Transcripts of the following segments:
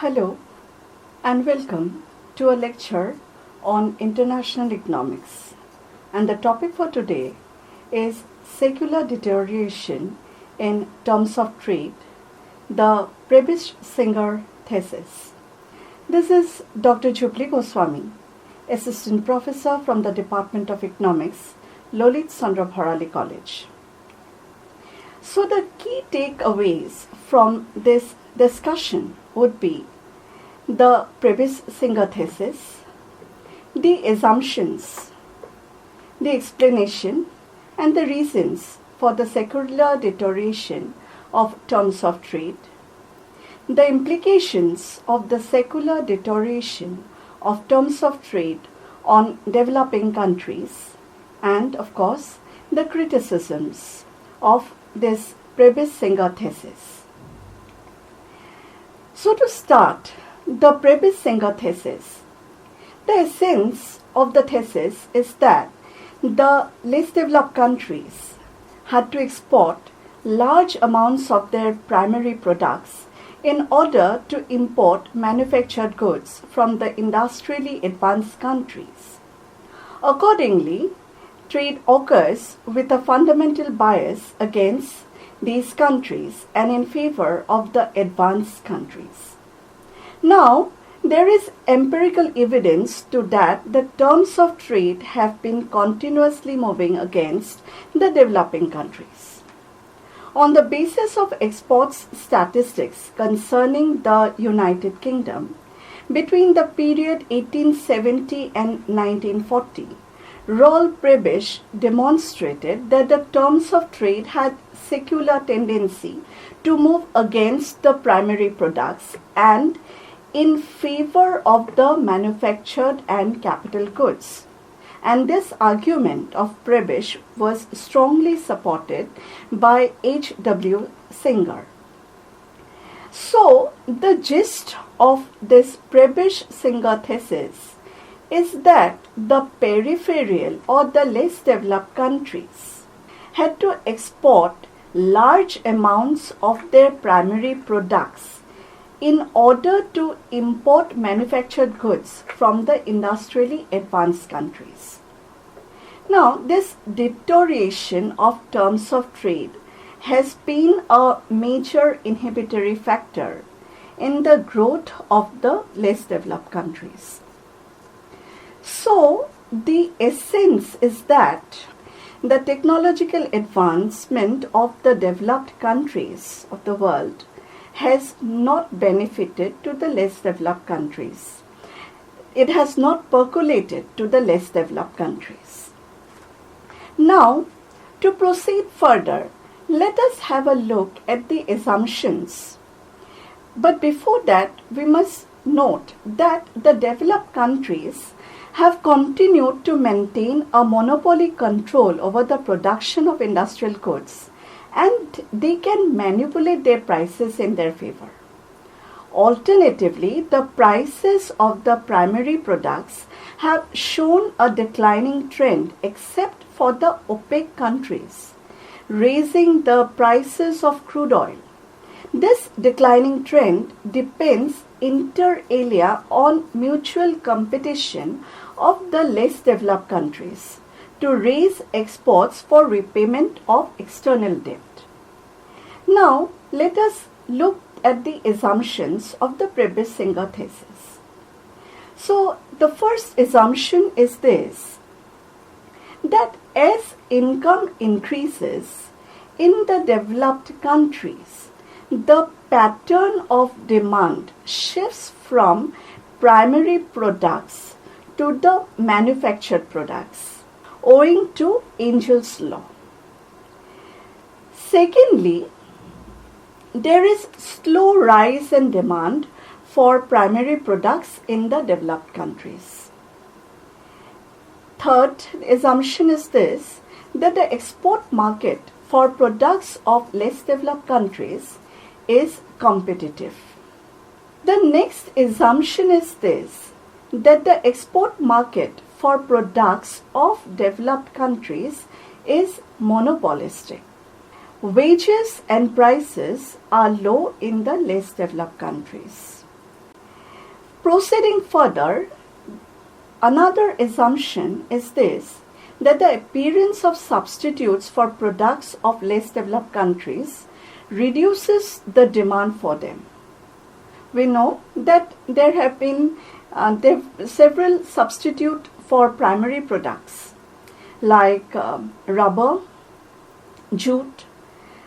Hello and welcome to a lecture on international economics. And the topic for today is secular deterioration in terms of trade, the Prebisch Thesis. This is Dr. Jupli Goswami, Assistant Professor from the Department of Economics, Lolit Chandra Bharali College. So the key takeaways from this discussion would be the Prebisch thesis, the assumptions, the explanation, and the reasons for the secular deterioration of terms of trade, the implications of the secular deterioration of terms of trade on developing countries, and of course the criticisms of this Prebisch thesis. So to start, the Prebisch thesis. The essence of the thesis is that the less developed countries had to export large amounts of their primary products in order to import manufactured goods from the industrially advanced countries. Accordingly, trade occurs with a fundamental bias against these countries and in favor of the advanced countries. Now, there is empirical evidence to that the terms of trade have been continuously moving against the developing countries. On the basis of exports statistics concerning the United Kingdom, between the period 1870 and 1940, Roll Prebisch demonstrated that the terms of trade had secular tendency to move against the primary products and in favor of the manufactured and capital goods. And this argument of Prebisch was strongly supported by H.W. Singer. So, the gist of this Prebisch thesis is that the peripheral or the less developed countries had to export large amounts of their primary products in order to import manufactured goods from the industrially advanced countries. Now, this deterioration of terms of trade has been a major inhibitory factor in the growth of the less developed countries. So, the essence is that the technological advancement of the developed countries of the world has not benefited to the less developed countries. It has not percolated to the less developed countries. Now, to proceed further, let us have a look at the assumptions. But before that, we must note that the developed countries have continued to maintain a monopoly control over the production of industrial goods, and they can manipulate their prices in their favor. Alternatively, the prices of the primary products have shown a declining trend except for the OPEC countries, raising the prices of crude oil. This declining trend depends inter alia on mutual competition of the less developed countries to raise exports for repayment of external debt. Now, let us look at the assumptions of the Prebisch thesis. So, the first assumption is this, that as income increases in the developed countries, the pattern of demand shifts from primary products to the manufactured products, owing to Engel's law. Secondly, there is slow rise in demand for primary products in the developed countries. Third assumption is this, that the export market for products of less developed countries is competitive. The next assumption is this, that the export market for products of developed countries is monopolistic. Wages and prices are low in the less developed countries. Proceeding further, another assumption is this, that the appearance of substitutes for products of less developed countries reduces the demand for them. We know that there have been several substitutes for primary products like rubber, jute.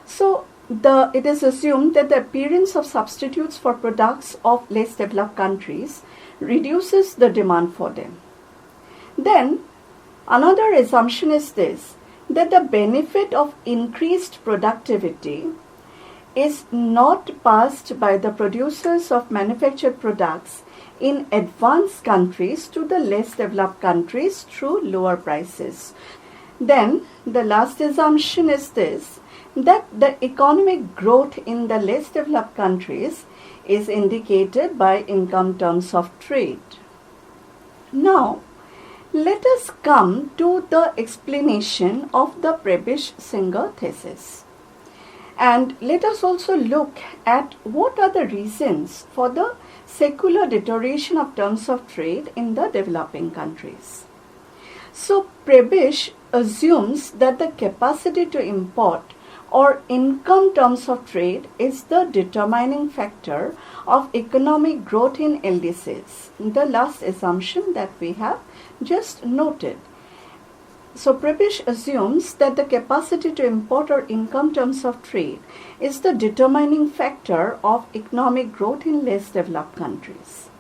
So it is assumed that the appearance of substitutes for products of less developed countries reduces the demand for them. Then another assumption is this, that the benefit of increased productivity is not passed by the producers of manufactured products in advanced countries to the less developed countries through lower prices. Then the last assumption is this, that the economic growth in the less developed countries is indicated by income terms of trade. Now, let us come to the explanation of the Prebisch-Singer thesis. And let us also look at what are the reasons for the secular deterioration of terms of trade in the developing countries. So Prebisch assumes that the capacity to import or income terms of trade is the determining factor of economic growth in LDCs, the last assumption that we have just noted. So Prebisch assumes that the capacity to import or income terms of trade is the determining factor of economic growth in less developed countries.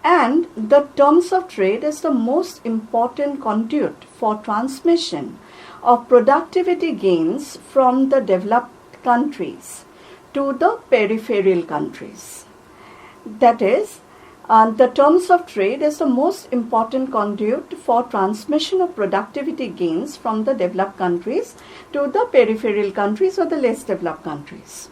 And the terms of trade is the most important conduit for transmission of productivity gains from the developed countries to the peripheral countries. That is, the terms of trade is the most important conduit for transmission of productivity gains from the developed countries to the peripheral countries or the less developed countries.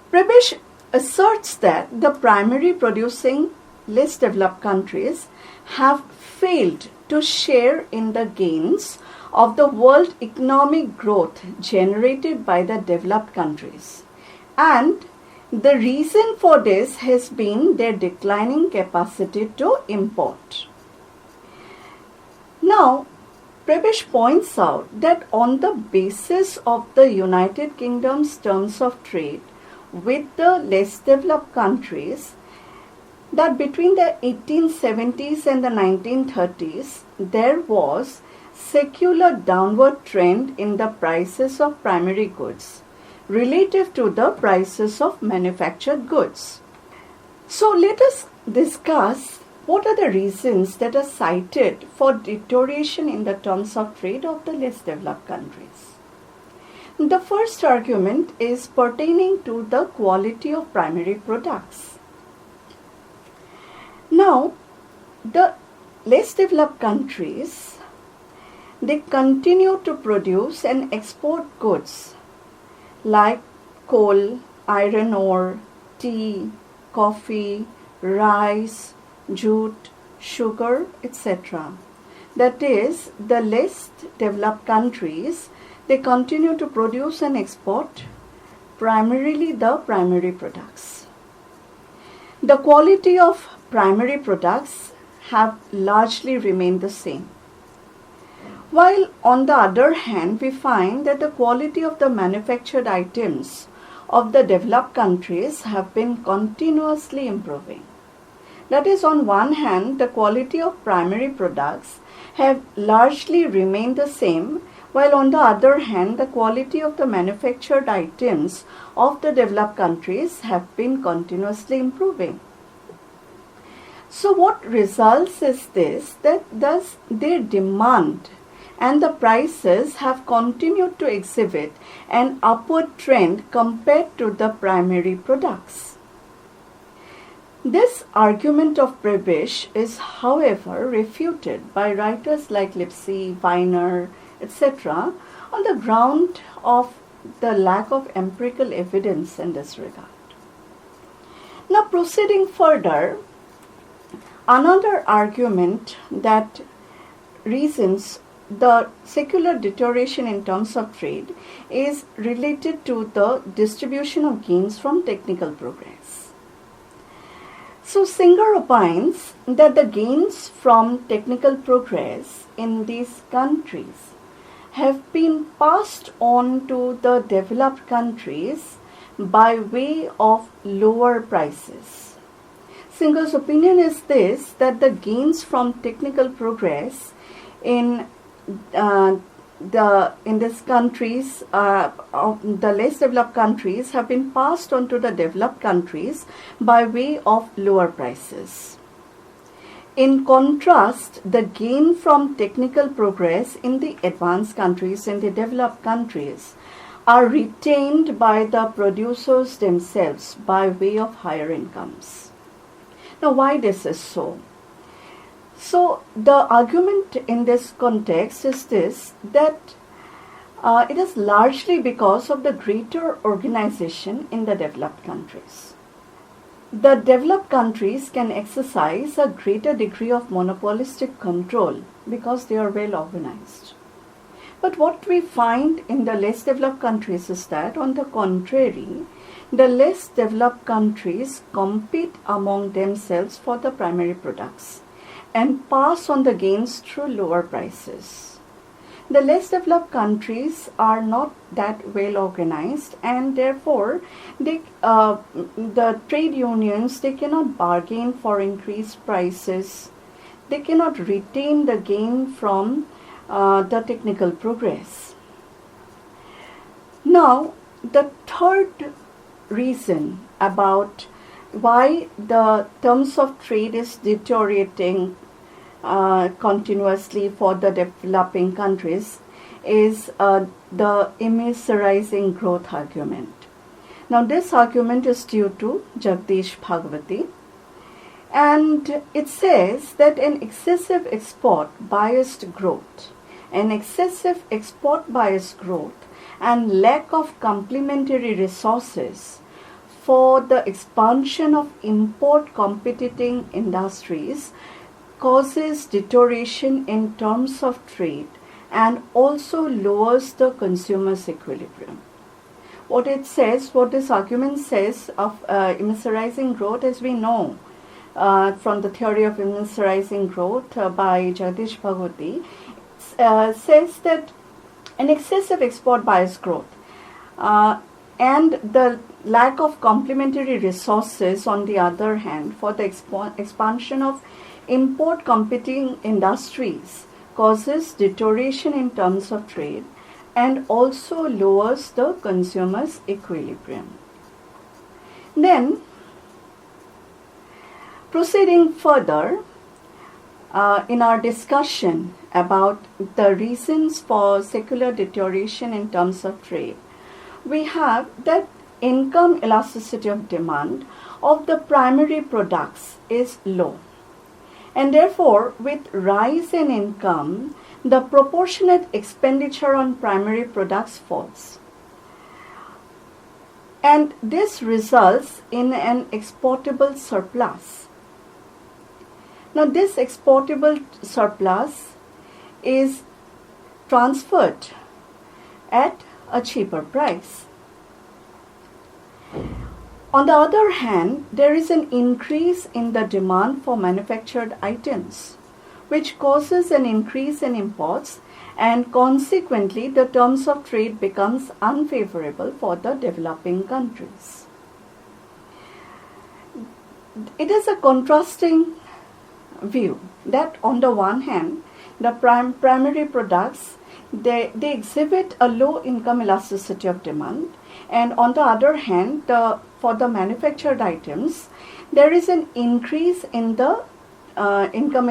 Prebisch asserts that the primary producing less developed countries have failed to share in the gains of the world economic growth generated by the developed countries, and the reason for this has been their declining capacity to import. Now, Prebisch points out that on the basis of the United Kingdom's terms of trade with the less developed countries, that between the 1870s and the 1930s, there was secular downward trend in the prices of primary goods relative to the prices of manufactured goods. So let us discuss what are the reasons that are cited for deterioration in the terms of trade of the less developed countries. The first argument is pertaining to the quality of primary products. Now, the less developed countries, they continue to produce and export goods like coal, iron ore, tea, coffee, rice, jute, sugar, etc. That is, the less developed countries, they continue to produce and export primarily the primary products. The quality of primary products have largely remained the same. While on the other hand, we find that the quality of the manufactured items of the developed countries have been continuously improving. That is, on one hand, the quality of primary products have largely remained the same, while on the other hand, the quality of the manufactured items of the developed countries have been continuously improving. So what results is this, that thus their demand and the prices have continued to exhibit an upward trend compared to the primary products. This argument of Prebisch is, however, refuted by writers like Lipsey, Weiner, etc. on the ground of the lack of empirical evidence in this regard. Now, proceeding further, another argument that reasons the secular deterioration in terms of trade is related to the distribution of gains from technical progress. So Singer opines that the gains from technical progress in these countries have been passed on to the developed countries by way of lower prices. Singer's opinion is this, that the gains from technical progress in these countries, of the less developed countries, have been passed on to the developed countries by way of lower prices. In contrast, the gain from technical progress in the advanced countries, in the developed countries, are retained by the producers themselves by way of higher incomes. Now, why this is so? So, the argument in this context is this, that it is largely because of the greater organization in the developed countries. The developed countries can exercise a greater degree of monopolistic control because they are well organized. But what we find in the less developed countries is that, on the contrary, the less developed countries compete among themselves for the primary products and pass on the gains through lower prices. The less developed countries are not that well organized, and therefore the trade unions, they cannot bargain for increased prices. They cannot retain the gain from the technical progress. Now, the third reason about why the terms of trade is deteriorating continuously for the developing countries is the immiserizing growth argument. Now, this argument is due to Jagdish Bhagwati, and it says that an excessive export biased growth and lack of complementary resources for the expansion of import competing industries causes deterioration in terms of trade and also lowers the consumer's equilibrium. What this argument says of immiserizing growth, as we know from the theory of immiserizing growth by Jagdish Bhagwati, says that an excessive export bias growth and the lack of complementary resources, on the other hand, for the expansion of import competing industries causes deterioration in terms of trade and also lowers the consumer's equilibrium. Then, proceeding further in our discussion about the reasons for secular deterioration in terms of trade, we have that income elasticity of demand of the primary products is low. And therefore, with rise in income, the proportionate expenditure on primary products falls. And this results in an exportable surplus. Now, this exportable surplus is transferred at a cheaper price. On the other hand, there is an increase in the demand for manufactured items, which causes an increase in imports, and consequently the terms of trade becomes unfavorable for the developing countries. It is a contrasting view that, on the one hand, the primary products, they exhibit a low income elasticity of demand, and on the other hand, for the manufactured items, there is an increase in the income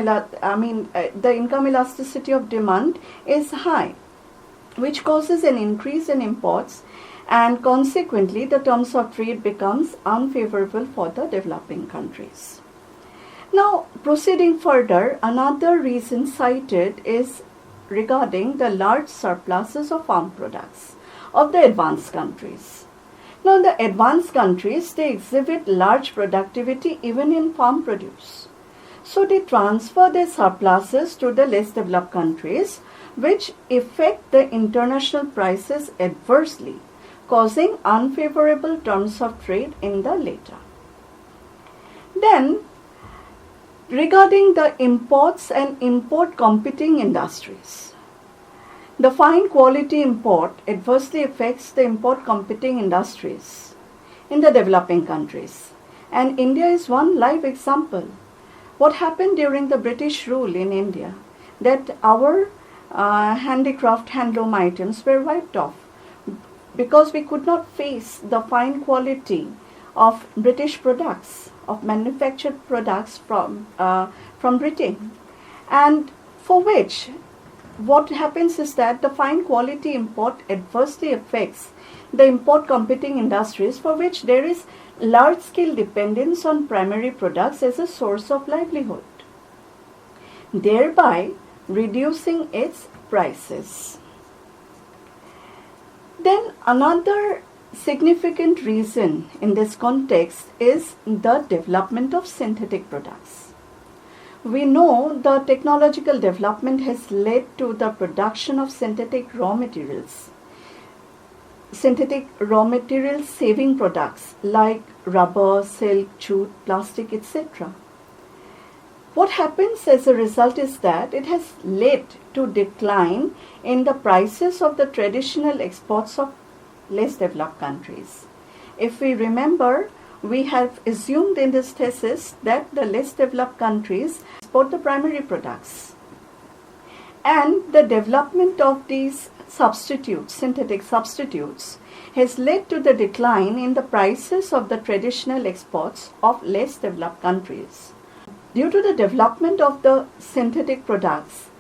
elasticity of demand is high, which causes an increase in imports, and consequently the terms of trade becomes unfavorable for the developing countries. Now, proceeding further, another reason cited is regarding the large surpluses of farm products of the advanced countries. Now, the advanced countries, they exhibit large productivity even in farm produce. So, they transfer their surpluses to the less developed countries, which affect the international prices adversely, causing unfavorable terms of trade in the latter. Then, regarding the imports and import competing industries, the fine quality import adversely affects the import competing industries in the developing countries. And India is one live example. What happened during the British rule in India? That our handicraft handloom items were wiped off because we could not face the fine quality of British products, of manufactured products from Britain, and for which what happens is that the fine quality import adversely affects the import competing industries, for which there is large scale dependence on primary products as a source of livelihood, thereby reducing its prices. Then another significant reason in this context is the development of synthetic products. We know the technological development has led to the production of synthetic raw materials saving products like rubber, silk, jute, plastic, etc. What happens as a result is that it has led to decline in the prices of the traditional exports of less developed countries. If we remember, we have assumed in this thesis that the less developed countries export the primary products. And the development of these substitutes, synthetic substitutes, has led to the decline in the prices of the traditional exports of less developed countries. Due to the development of the synthetic products,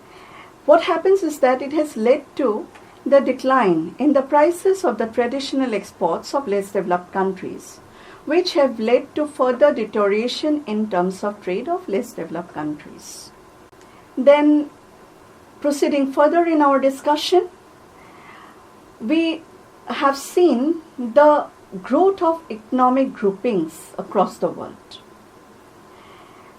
what happens is that it has led to the decline in the prices of the traditional exports of less developed countries, which have led to further deterioration in terms of trade of less developed countries. Then, proceeding further in our discussion, we have seen the growth of economic groupings across the world.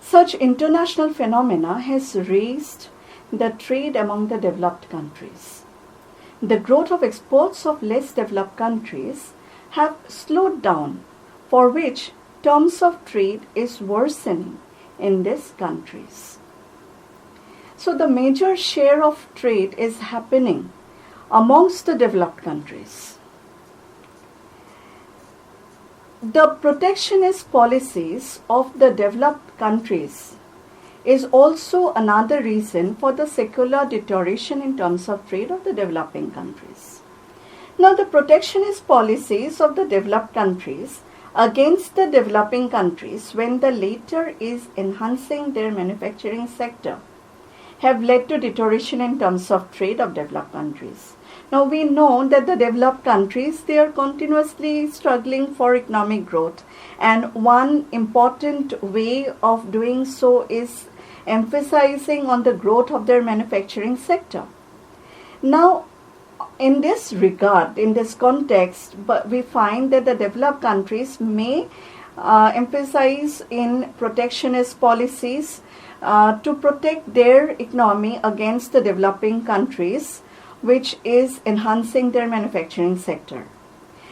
Such international phenomena has raised the trade among the developed countries. The growth of exports of less developed countries have slowed down, for which terms of trade is worsening in these countries. So the major share of trade is happening amongst the developed countries. The protectionist policies of the developed countries is also another reason for the secular deterioration in terms of trade of the developing countries. Now, the protectionist policies of the developed countries against the developing countries, when the latter is enhancing their manufacturing sector, have led to deterioration in terms of trade of developed countries. Now we know that the developed countries, they are continuously struggling for economic growth, and one important way of doing so is emphasizing on the growth of their manufacturing sector. Now, in this regard, in this context, we find that the developed countries may emphasize in protectionist policies to protect their economy against the developing countries, which is enhancing their manufacturing sector.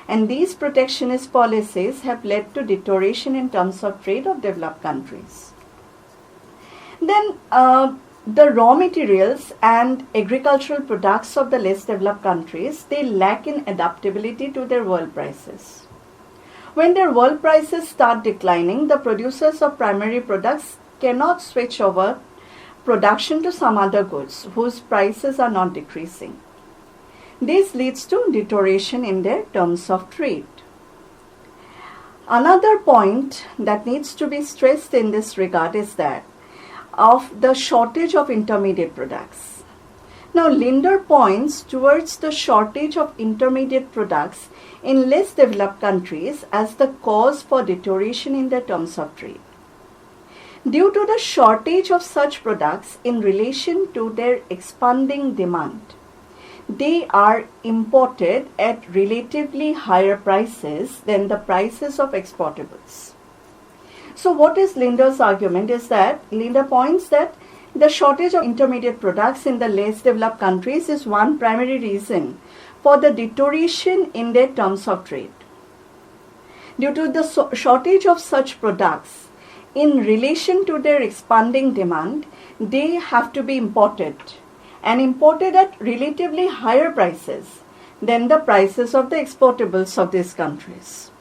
And these protectionist policies have led to deterioration in terms of trade of developed countries. Then the raw materials and agricultural products of the less developed countries, they lack in adaptability to their world prices. When their world prices start declining, the producers of primary products cannot switch over production to some other goods whose prices are not decreasing. This leads to deterioration in their terms of trade. Another point that needs to be stressed in this regard is that of the shortage of intermediate products. Now, Linder points towards the shortage of intermediate products in less developed countries as the cause for deterioration in their terms of trade. Due to the shortage of such products in relation to their expanding demand, they are imported at relatively higher prices than the prices of exportables. So what is Linder's argument is that Linder points that the shortage of intermediate products in the less developed countries is one primary reason for the deterioration in their terms of trade. Due to the shortage of such products in relation to their expanding demand, they have to be imported, and imported at relatively higher prices than the prices of the exportables of these countries.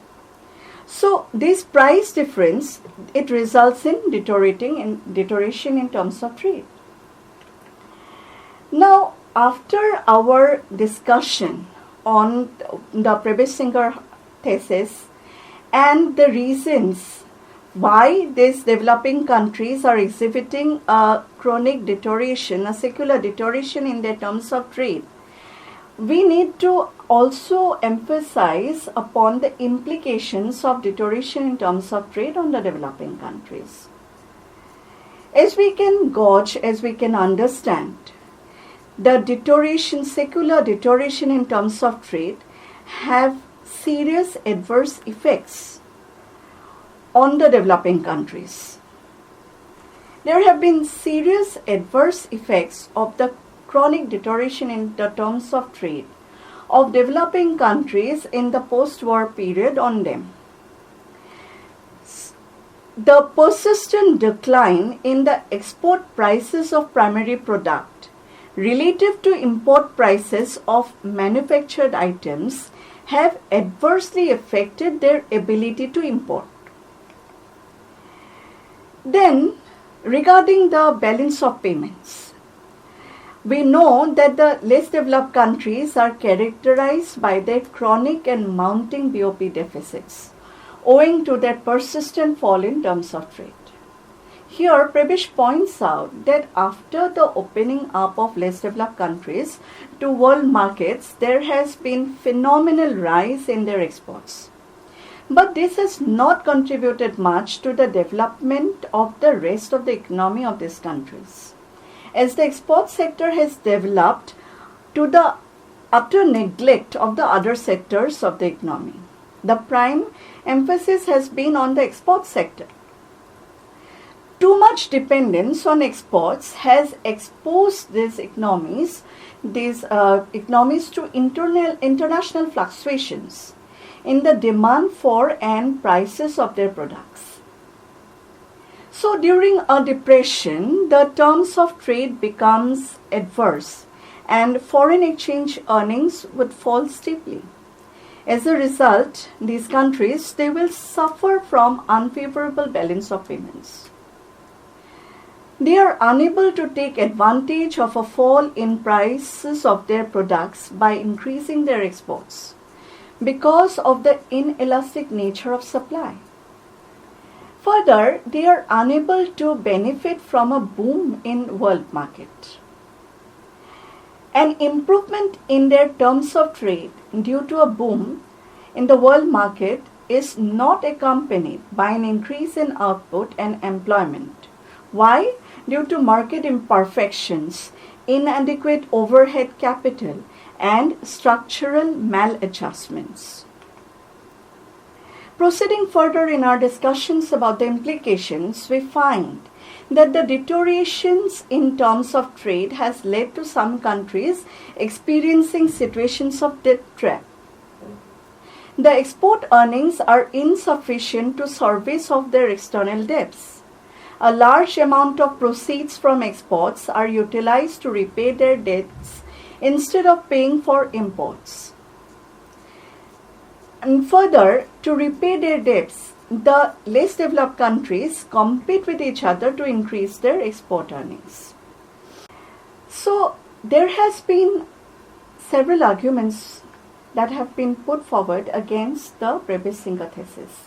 So this price difference, it results in deterioration in terms of trade. Now, after our discussion on the Prebisch thesis and the reasons why these developing countries are exhibiting a chronic deterioration, a secular deterioration in their terms of trade, we need to also emphasize upon the implications of deterioration in terms of trade on the developing countries. As we can gauge, as we can understand, the deterioration, secular deterioration in terms of trade have serious adverse effects on the developing countries. There have been serious adverse effects of the chronic deterioration in the terms of trade of developing countries in the post-war period on them. The persistent decline in the export prices of primary product relative to import prices of manufactured items have adversely affected their ability to import. Then, regarding the balance of payments, we know that the less developed countries are characterized by their chronic and mounting BOP deficits, owing to their persistent fall in terms of trade. Here, Prebisch points out that after the opening up of less developed countries to world markets, there has been phenomenal rise in their exports. But this has not contributed much to the development of the rest of the economy of these countries, as the export sector has developed to the utter neglect of the other sectors of the economy. The prime emphasis has been on the export sector. Too much dependence on exports has exposed these economies to international fluctuations in the demand for and prices of their products. So during a depression, the terms of trade becomes adverse and foreign exchange earnings would fall steeply. As a result, these countries, they will suffer from unfavorable balance of payments. They are unable to take advantage of a fall in prices of their products by increasing their exports because of the inelastic nature of supply. Further, they are unable to benefit from a boom in world market. An improvement in their terms of trade due to a boom in the world market is not accompanied by an increase in output and employment. Why? Due to market imperfections, inadequate overhead capital, and structural maladjustments. Proceeding further in our discussions about the implications, we find that the deteriorations in terms of trade has led to some countries experiencing situations of debt trap. The export earnings are insufficient to service of their external debts. A large amount of proceeds from exports are utilized to repay their debts instead of paying for imports. And further, to repay their debts, the less developed countries compete with each other to increase their export earnings. So, there has been several arguments that have been put forward against the Prebisch thesis.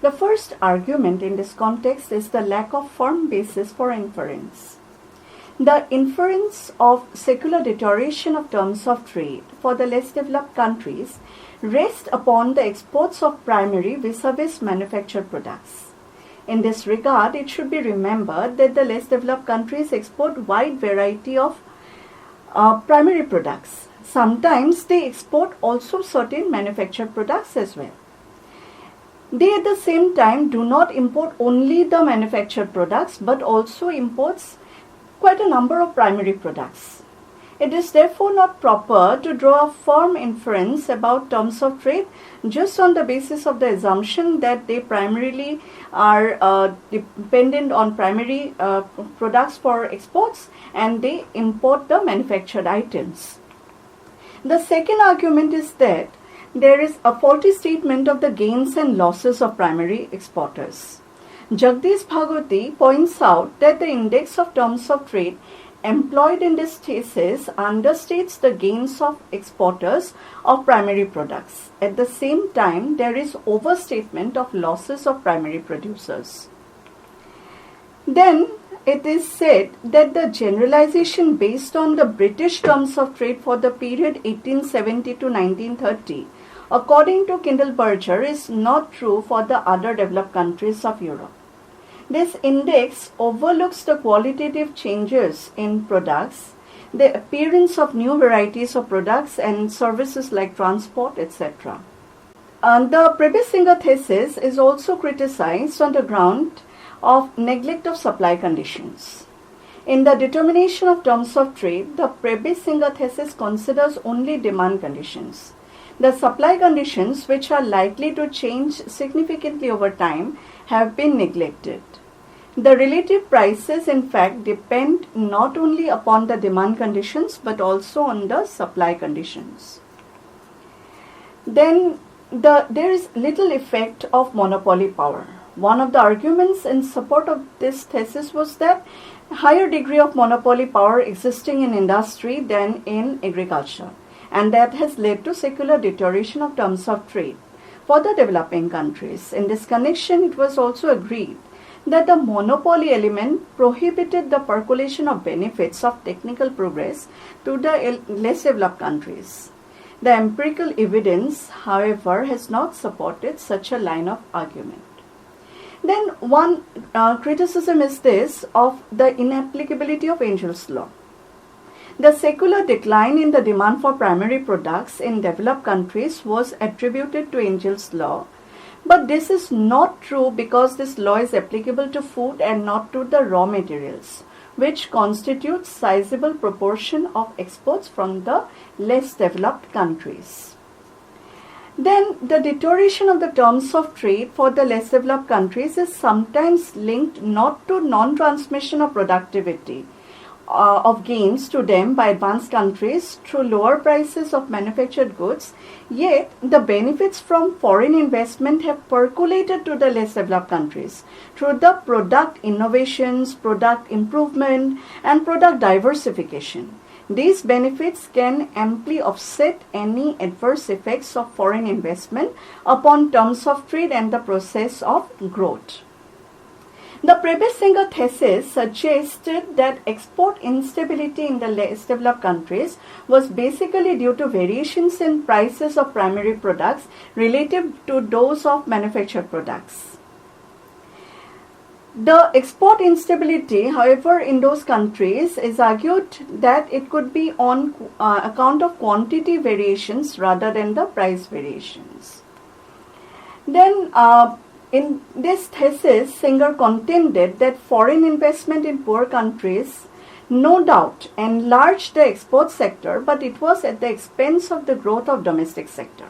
The first argument in this context is the lack of firm basis for inference. The inference of secular deterioration of terms of trade for the less developed countries rests upon the exports of primary vis-a-vis manufactured products. In this regard, it should be remembered that the less developed countries export wide variety of primary products. Sometimes they export also certain manufactured products as well. They at the same time do not import only the manufactured products but also imports quite a number of primary products. It is therefore not proper to draw a firm inference about terms of trade just on the basis of the assumption that they primarily are dependent on primary products for exports and they import the manufactured items. The second argument is that there is a faulty statement of the gains and losses of primary exporters. Jagdish Bhagwati points out that the index of terms of trade employed in this thesis understates the gains of exporters of primary products. At the same time, there is overstatement of losses of primary producers. Then it is said that the generalization based on the British terms of trade for the period 1870 to 1930, according to Kindleberger, is not true for the other developed countries of Europe. This index overlooks the qualitative changes in products, the appearance of new varieties of products and services like transport, etc. The Prebisch thesis is also criticized on the ground of neglect of supply conditions. In the determination of terms of trade, the Prebisch thesis considers only demand conditions. The supply conditions, which are likely to change significantly over time, have been neglected. The relative prices, in fact, depend not only upon the demand conditions but also on the supply conditions. Then there is little effect of monopoly power. One of the arguments in support of this thesis was that higher degree of monopoly power existing in industry than in agriculture, and that has led to secular deterioration of terms of trade for the developing countries. In this connection, it was also agreed that the monopoly element prohibited the percolation of benefits of technical progress to the less developed countries. The empirical evidence, however, has not supported such a line of argument. Then one criticism is this of the inapplicability of Engel's law. The secular decline in the demand for primary products in developed countries was attributed to Engel's law, but this is not true because this law is applicable to food and not to the raw materials, which constitutes sizable proportion of exports from the less developed countries. Then the deterioration of the terms of trade for the less developed countries is sometimes linked not to non-transmission of productivity of gains to them by advanced countries through lower prices of manufactured goods, yet the benefits from foreign investment have percolated to the less developed countries through the product innovations, product improvement, and product diversification. These benefits can amply offset any adverse effects of foreign investment upon terms of trade and the process of growth. The Prebisch thesis suggested that export instability in the less developed countries was basically due to variations in prices of primary products relative to those of manufactured products. The export instability, however, in those countries is argued that it could be on account of quantity variations rather than the price variations. Then, in this thesis, Singer contended that foreign investment in poor countries no doubt enlarged the export sector, but it was at the expense of the growth of domestic sector.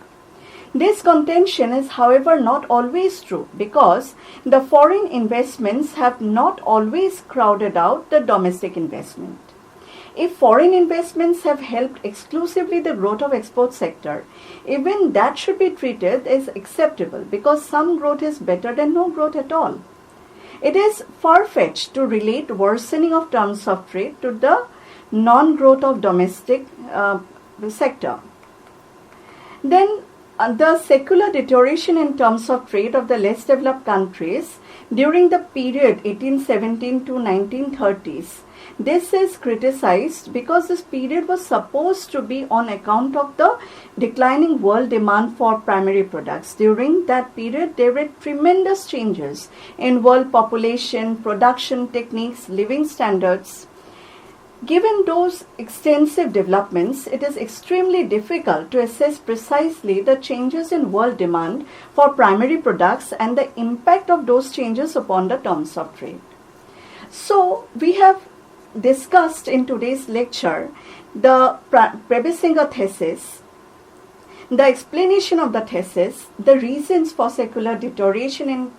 This contention is, however, not always true because the foreign investments have not always crowded out the domestic investment. If foreign investments have helped exclusively the growth of export sector, even that should be treated as acceptable because some growth is better than no growth at all. It is far-fetched to relate worsening of terms of trade to the non-growth of domestic sector. Then the secular deterioration in terms of trade of the less developed countries during the period 1817 to 1930s. This is criticized because this period was supposed to be on account of the declining world demand for primary products. During that period, there were tremendous changes in world population, production techniques, living standards. Given those extensive developments, it is extremely difficult to assess precisely the changes in world demand for primary products and the impact of those changes upon the terms of trade. So, we have discussed in today's lecture the Prebisch thesis, the explanation of the thesis, the reasons for secular deterioration in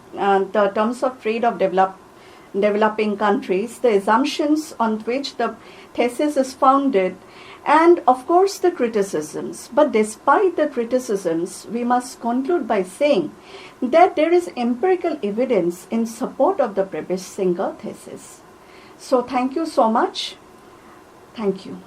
the terms of trade of developing countries, the assumptions on which the thesis is founded, and of course the criticisms. But despite the criticisms, we must conclude by saying that there is empirical evidence in support of the Prebisch thesis. So thank you so much. Thank you.